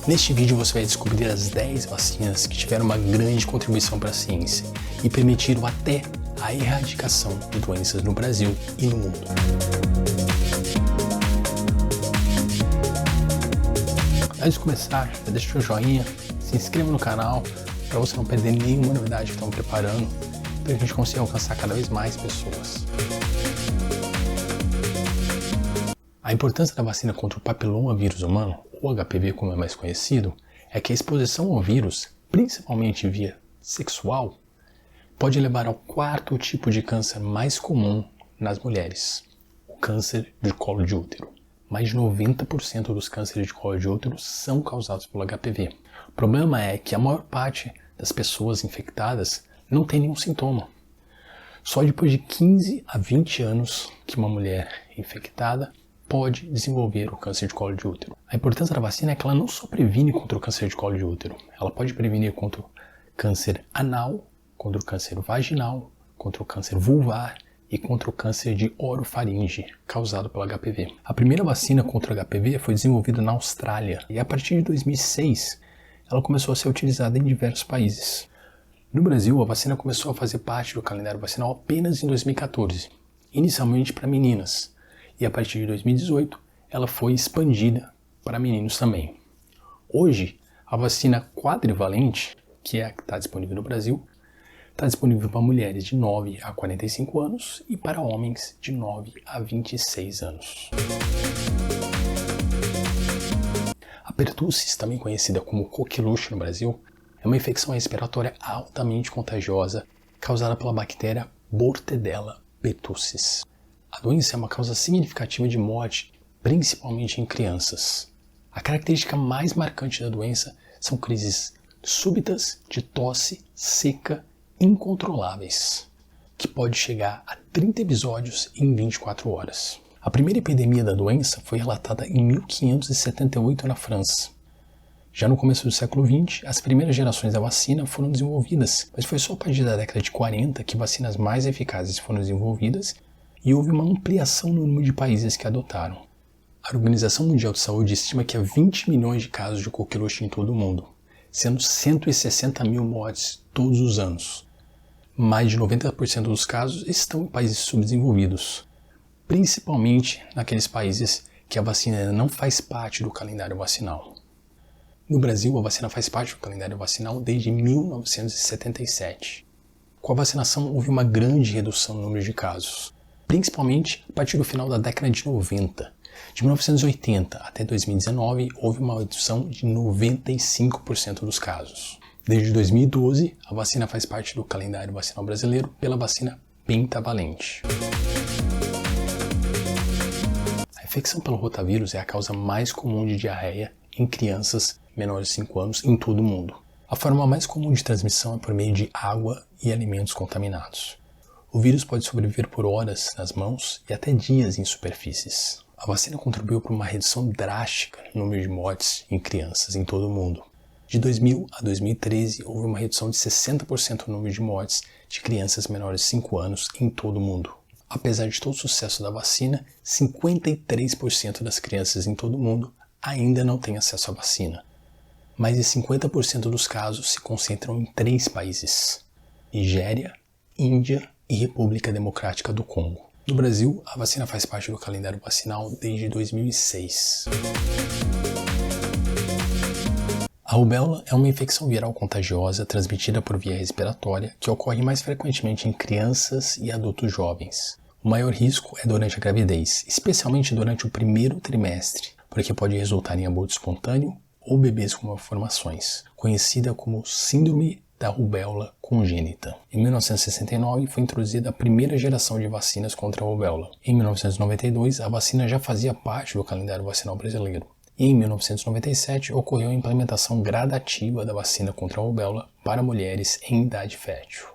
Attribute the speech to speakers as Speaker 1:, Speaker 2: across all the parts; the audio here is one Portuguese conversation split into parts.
Speaker 1: Neste vídeo você vai descobrir as 10 vacinas que tiveram uma grande contribuição para a ciência e permitiram até a erradicação de doenças no Brasil e no mundo. Antes de começar, deixa o seu joinha, se inscreva no canal para você não perder nenhuma novidade que estamos preparando, para que a gente consiga alcançar cada vez mais pessoas. A importância da vacina contra o papilomavírus humano, ou HPV como é mais conhecido, é que a exposição ao vírus, principalmente via sexual, pode levar ao quarto tipo de câncer mais comum nas mulheres, o câncer de colo de útero. Mais de 90% dos cânceres de colo de útero são causados pelo HPV. O problema é que a maior parte das pessoas infectadas não tem nenhum sintoma. Só depois de 15 a 20 anos que uma mulher infectada pode desenvolver o câncer de colo de útero. A importância da vacina é que ela não só previne contra o câncer de colo de útero, ela pode prevenir contra o câncer anal, contra o câncer vaginal, contra o câncer vulvar e contra o câncer de orofaringe causado pelo HPV. A primeira vacina contra o HPV foi desenvolvida na Austrália e a partir de 2006 ela começou a ser utilizada em diversos países. No Brasil, a vacina começou a fazer parte do calendário vacinal apenas em 2014, inicialmente para meninas, e a partir de 2018 ela foi expandida para meninos também. Hoje, a vacina quadrivalente, que é a que está disponível no Brasil, está disponível para mulheres de 9 a 45 anos e para homens de 9 a 26 anos. A pertussis, também conhecida como coqueluche no Brasil, é uma infecção respiratória altamente contagiosa causada pela bactéria Bordetella pertussis. A doença é uma causa significativa de morte, principalmente em crianças. A característica mais marcante da doença são crises súbitas de tosse seca incontroláveis, que pode chegar a 30 episódios em 24 horas. A primeira epidemia da doença foi relatada em 1578 na França. Já no começo do século XX, as primeiras gerações da vacina foram desenvolvidas, mas foi só a partir da década de 40 que vacinas mais eficazes foram desenvolvidas e houve uma ampliação no número de países que adotaram. A Organização Mundial de Saúde estima que há 20 milhões de casos de coqueluche em todo o mundo, sendo 160 mil mortes todos os anos. Mais de 90% dos casos estão em países subdesenvolvidos, principalmente naqueles países que a vacina ainda não faz parte do calendário vacinal. No Brasil, a vacina faz parte do calendário vacinal desde 1977. Com a vacinação, houve uma grande redução no número de casos, principalmente a partir do final da década de 90. De 1980 até 2019, houve uma redução de 95% dos casos. Desde 2012, a vacina faz parte do calendário vacinal brasileiro pela vacina pentavalente. A infecção pelo rotavírus é a causa mais comum de diarreia em crianças menores de 5 anos em todo o mundo. A forma mais comum de transmissão é por meio de água e alimentos contaminados. O vírus pode sobreviver por horas nas mãos e até dias em superfícies. A vacina contribuiu para uma redução drástica no número de mortes em crianças em todo o mundo. De 2000 a 2013, houve uma redução de 60% no número de mortes de crianças menores de 5 anos em todo o mundo. Apesar de todo o sucesso da vacina, 53% das crianças em todo o mundo ainda não têm acesso à vacina. Mais de 50% dos casos se concentram em 3 países: Nigéria, Índia e República Democrática do Congo. No Brasil, a vacina faz parte do calendário vacinal desde 2006. A rubéola é uma infecção viral contagiosa transmitida por via respiratória que ocorre mais frequentemente em crianças e adultos jovens. O maior risco é durante a gravidez, especialmente durante o primeiro trimestre, porque pode resultar em aborto espontâneo ou bebês com malformações, conhecida como síndrome da rubéola congênita. Em 1969 foi introduzida a primeira geração de vacinas contra a rubéola. Em 1992 a vacina já fazia parte do calendário vacinal brasileiro. E em 1997 ocorreu a implementação gradativa da vacina contra a rubéola para mulheres em idade fértil.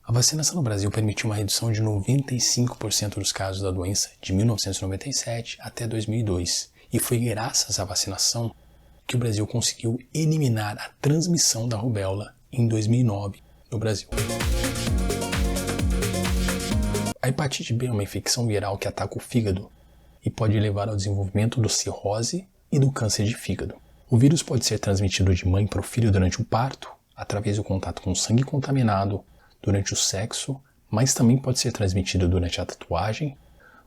Speaker 1: A vacinação no Brasil permitiu uma redução de 95% dos casos da doença de 1997 até 2002. E foi graças à vacinação que o Brasil conseguiu eliminar a transmissão da rubéola em 2009 no Brasil. A hepatite B é uma infecção viral que ataca o fígado e pode levar ao desenvolvimento da cirrose e do câncer de fígado. O vírus pode ser transmitido de mãe para o filho durante o parto, através do contato com sangue contaminado, durante o sexo, mas também pode ser transmitido durante a tatuagem,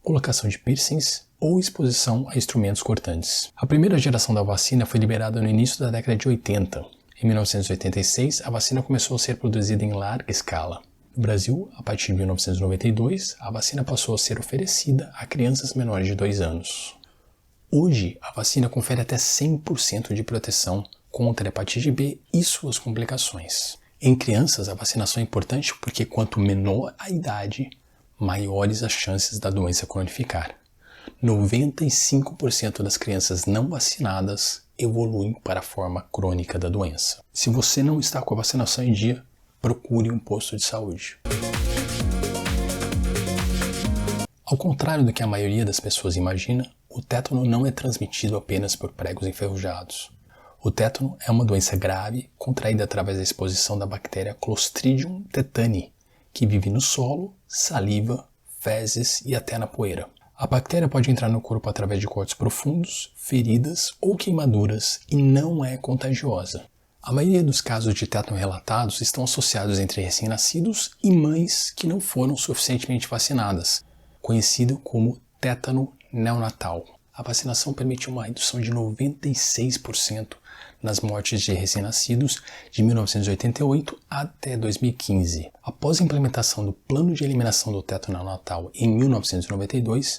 Speaker 1: colocação de piercings ou exposição a instrumentos cortantes. A primeira geração da vacina foi liberada no início da década de 80. Em 1986, a vacina começou a ser produzida em larga escala. No Brasil, a partir de 1992, a vacina passou a ser oferecida a crianças menores de 2 anos. Hoje, a vacina confere até 100% de proteção contra a hepatite B e suas complicações. Em crianças, a vacinação é importante porque quanto menor a idade, maiores as chances da doença cronificar. 95% das crianças não vacinadas evoluem para a forma crônica da doença. Se você não está com a vacinação em dia, procure um posto de saúde. Ao contrário do que a maioria das pessoas imagina, o tétano não é transmitido apenas por pregos enferrujados. O tétano é uma doença grave contraída através da exposição da bactéria Clostridium tetani, que vive no solo, saliva, fezes e até na poeira. A bactéria pode entrar no corpo através de cortes profundos, feridas ou queimaduras e não é contagiosa. A maioria dos casos de tétano relatados estão associados entre recém-nascidos e mães que não foram suficientemente vacinadas, conhecido como tétano neonatal. A vacinação permitiu uma redução de 96% nas mortes de recém-nascidos de 1988 até 2015. Após a implementação do Plano de Eliminação do Tétano Neonatal em 1992,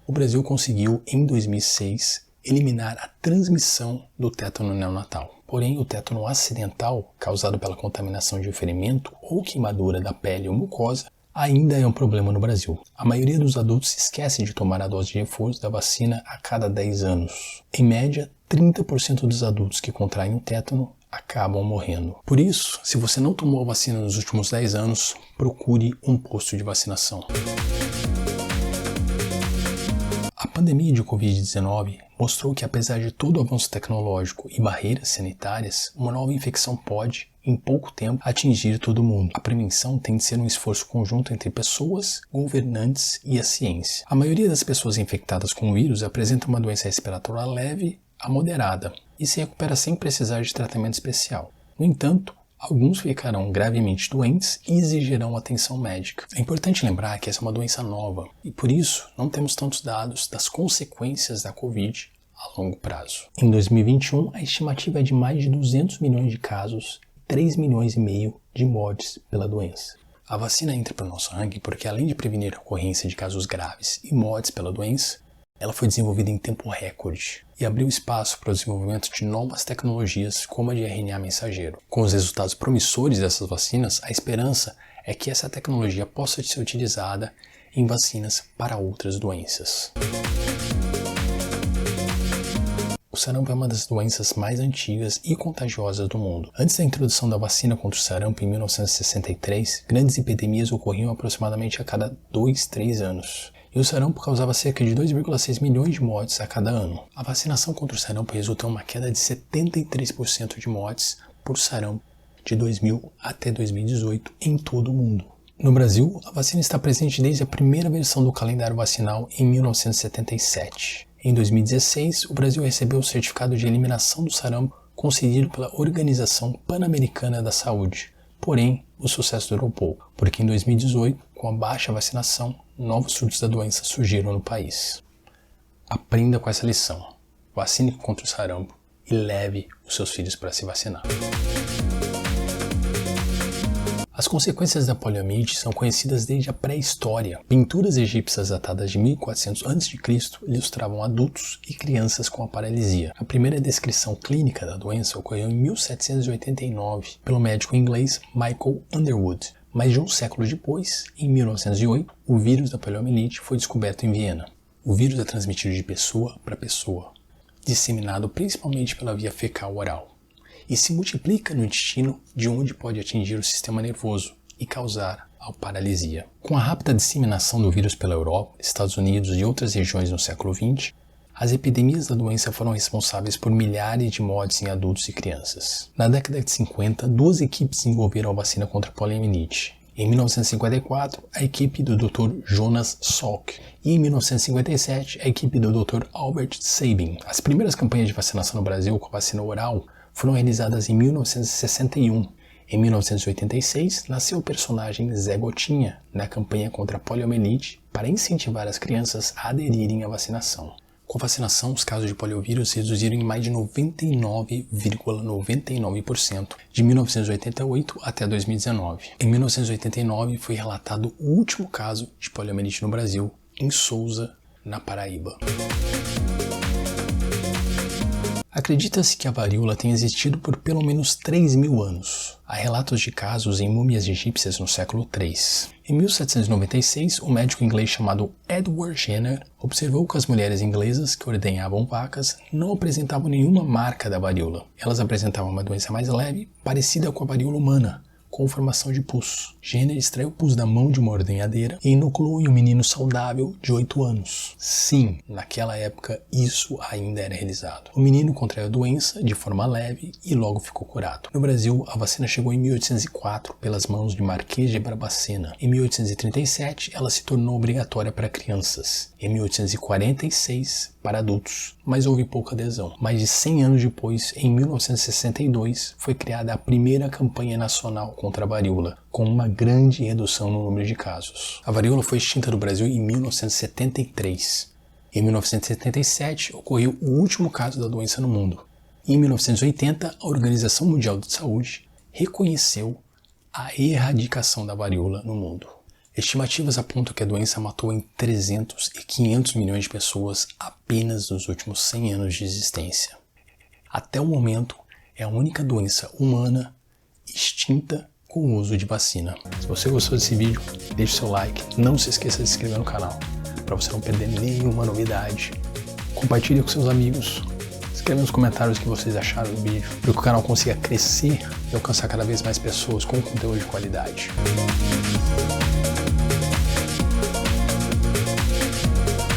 Speaker 1: o Brasil conseguiu, em 2006, eliminar a transmissão do tétano neonatal. Porém, o tétano acidental, causado pela contaminação de um ferimento ou queimadura da pele ou mucosa, ainda é um problema no Brasil. A maioria dos adultos se esquece de tomar a dose de reforço da vacina a cada 10 anos. Em média, 30% dos adultos que contraem o tétano acabam morrendo. Por isso, se você não tomou a vacina nos últimos 10 anos, procure um posto de vacinação. A pandemia de Covid-19 mostrou que, apesar de todo o avanço tecnológico e barreiras sanitárias, uma nova infecção pode, em pouco tempo, atingir todo mundo. A prevenção tem de ser um esforço conjunto entre pessoas, governantes e a ciência. A maioria das pessoas infectadas com o vírus apresenta uma doença respiratória leve a moderada e se recupera sem precisar de tratamento especial. No entanto, alguns ficarão gravemente doentes e exigirão atenção médica. É importante lembrar que essa é uma doença nova e, por isso, não temos tantos dados das consequências da Covid a longo prazo. Em 2021, a estimativa é de mais de 200 milhões de casos e 3 milhões e meio de mortes pela doença. A vacina entra pelo nosso sangue porque, além de prevenir a ocorrência de casos graves e mortes pela doença, ela foi desenvolvida em tempo recorde e abriu espaço para o desenvolvimento de novas tecnologias como a de RNA mensageiro. Com os resultados promissores dessas vacinas, a esperança é que essa tecnologia possa ser utilizada em vacinas para outras doenças. O sarampo é uma das doenças mais antigas e contagiosas do mundo. Antes da introdução da vacina contra o sarampo em 1963, grandes epidemias ocorriam aproximadamente a cada 2-3 anos. E o sarampo causava cerca de 2,6 milhões de mortes a cada ano. A vacinação contra o sarampo resultou em uma queda de 73% de mortes por sarampo de 2000 até 2018 em todo o mundo. No Brasil, a vacina está presente desde a primeira versão do calendário vacinal em 1977. Em 2016, o Brasil recebeu o certificado de eliminação do sarampo concedido pela Organização Pan-Americana da Saúde. Porém, o sucesso durou pouco, porque em 2018, com a baixa vacinação, novos surtos da doença surgiram no país. Aprenda com essa lição. Vacine contra o sarampo e leve os seus filhos para se vacinar. As consequências da poliomielite são conhecidas desde a pré-história. Pinturas egípcias datadas de 1400 a.C. ilustravam adultos e crianças com a paralisia. A primeira descrição clínica da doença ocorreu em 1789 pelo médico inglês Michael Underwood. Mais de um século depois, em 1908, o vírus da poliomielite foi descoberto em Viena. O vírus é transmitido de pessoa para pessoa, disseminado principalmente pela via fecal-oral, e se multiplica no intestino, de onde pode atingir o sistema nervoso e causar a paralisia. Com a rápida disseminação do vírus pela Europa, Estados Unidos e outras regiões no século XX, as epidemias da doença foram responsáveis por milhares de mortes em adultos e crianças. Na década de 50, 2 equipes desenvolveram a vacina contra a poliomielite. Em 1954, a equipe do Dr. Jonas Salk. E em 1957, a equipe do Dr. Albert Sabin. As primeiras campanhas de vacinação no Brasil com vacina oral foram realizadas em 1961. Em 1986, nasceu o personagem Zé Gotinha na campanha contra a poliomielite para incentivar as crianças a aderirem à vacinação. Com a vacinação, os casos de poliovírus reduziram em mais de 99,99% de 1988 até 2019. Em 1989, foi relatado o último caso de poliomielite no Brasil, em Sousa, na Paraíba. Acredita-se que a varíola tenha existido por pelo menos 3.000 anos. Há relatos de casos em múmias egípcias no século III. Em 1796, um médico inglês chamado Edward Jenner observou que as mulheres inglesas que ordenhavam vacas não apresentavam nenhuma marca da varíola. Elas apresentavam uma doença mais leve, parecida com a varíola humana, com formação de pus. Jenner extraiu o pus da mão de uma ordenhadeira e inoculou em um menino saudável de 8 anos. Sim, naquela época isso ainda era realizado. O menino contraiu a doença de forma leve e logo ficou curado. No Brasil, a vacina chegou em 1804 pelas mãos de Marquês de Barbacena. Em 1837, ela se tornou obrigatória para crianças. Em 1846, para adultos, mas houve pouca adesão. Mais de 100 anos depois, em 1962, foi criada a primeira campanha nacional contra a varíola, com uma grande redução no número de casos. A varíola foi extinta do Brasil em 1973. Em 1977, ocorreu o último caso da doença no mundo. Em 1980, a Organização Mundial de Saúde reconheceu a erradicação da varíola no mundo. Estimativas apontam que a doença matou em 300 e 500 milhões de pessoas apenas nos últimos 100 anos de existência. Até o momento, é a única doença humana extinta com o uso de vacina. Se você gostou desse vídeo, deixe seu like, não se esqueça de se inscrever no canal, para você não perder nenhuma novidade. Compartilhe com seus amigos, escreva nos comentários o que vocês acharam do vídeo, para que o canal consiga crescer e alcançar cada vez mais pessoas com conteúdo de qualidade.